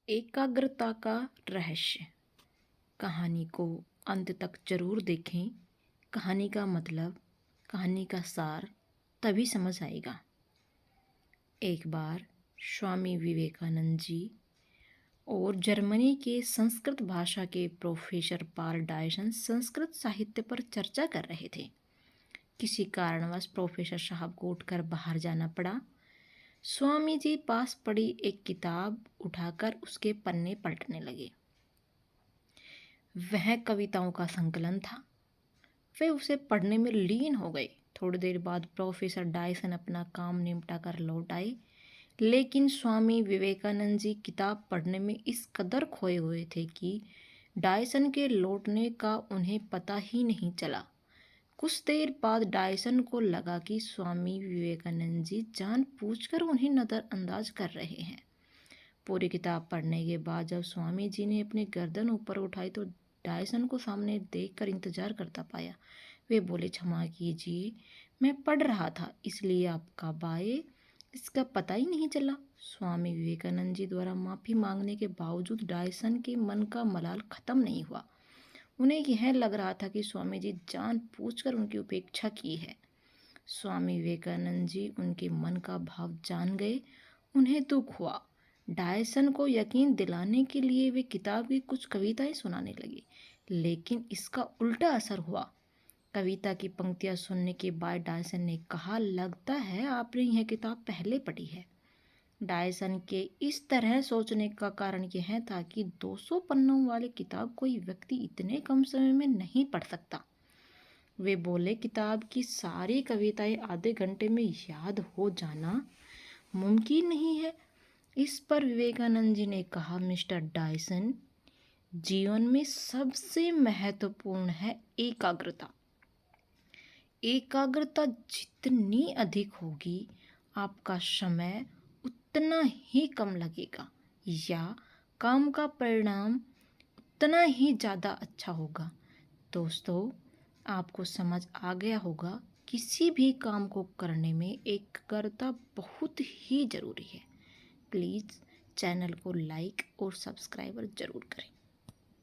एकाग्रता का रहस्य। कहानी को अंत तक जरूर देखें। कहानी का मतलब, कहानी का सार तभी समझ आएगा। एक बार स्वामी विवेकानंद जी और जर्मनी के संस्कृत भाषा के प्रोफेसर पाल डायसन संस्कृत साहित्य पर चर्चा कर रहे थे। किसी कारणवश प्रोफेसर साहब को उठकर बाहर जाना पड़ा। स्वामी जी पास पड़ी एक किताब उठाकर उसके पन्ने पलटने लगे। वह कविताओं का संकलन था। वे उसे पढ़ने में लीन हो गए। थोड़ी देर बाद प्रोफेसर डायसन अपना काम निपटा कर लौट आए, लेकिन स्वामी विवेकानंद जी किताब पढ़ने में इस कदर खोए हुए थे कि डायसन के लौटने का उन्हें पता ही नहीं चला। कुछ देर बाद डायसन को लगा कि स्वामी विवेकानंद जी जानबूझकर उन्हें नज़रअंदाज कर रहे हैं। पूरी किताब पढ़ने के बाद जब स्वामी जी ने अपनी गर्दन ऊपर उठाई तो डायसन को सामने देखकर इंतजार करता पाया। वे बोले, क्षमा कीजिए, मैं पढ़ रहा था, इसलिए आपका बाय इसका पता ही नहीं चला। स्वामी विवेकानंद जी द्वारा माफ़ी मांगने के बावजूद डायसन के मन का मलाल खत्म नहीं हुआ। उन्हें यह लग रहा था कि स्वामी जी जानबूझकर उनकी उपेक्षा की है। स्वामी विवेकानंद जी उनके मन का भाव जान गए। उन्हें दुख हुआ। डायसन को यकीन दिलाने के लिए वे किताब की कुछ कविताएं सुनाने लगे, लेकिन इसका उल्टा असर हुआ। कविता की पंक्तियां सुनने के बाद डायसन ने कहा, लगता है आपने यह किताब पहले पढ़ी है। डायसन के इस तरह सोचने का कारण यह था कि 200 पन्नों वाली किताब कोई व्यक्ति इतने कम समय में नहीं पढ़ सकता। वे बोले, किताब की सारी कविताएं आधे घंटे में याद हो जाना मुमकिन नहीं है। इस पर विवेकानंद जी ने कहा, मिस्टर डायसन, जीवन में सबसे महत्वपूर्ण है एकाग्रता। एकाग्रता जितनी अधिक होगी, आपका समय उतना ही कम लगेगा या काम का परिणाम उतना ही ज़्यादा अच्छा होगा। दोस्तों, आपको समझ आ गया होगा, किसी भी काम को करने में एकाग्रता बहुत ही ज़रूरी है। प्लीज़ चैनल को लाइक और सब्सक्राइब ज़रूर करें।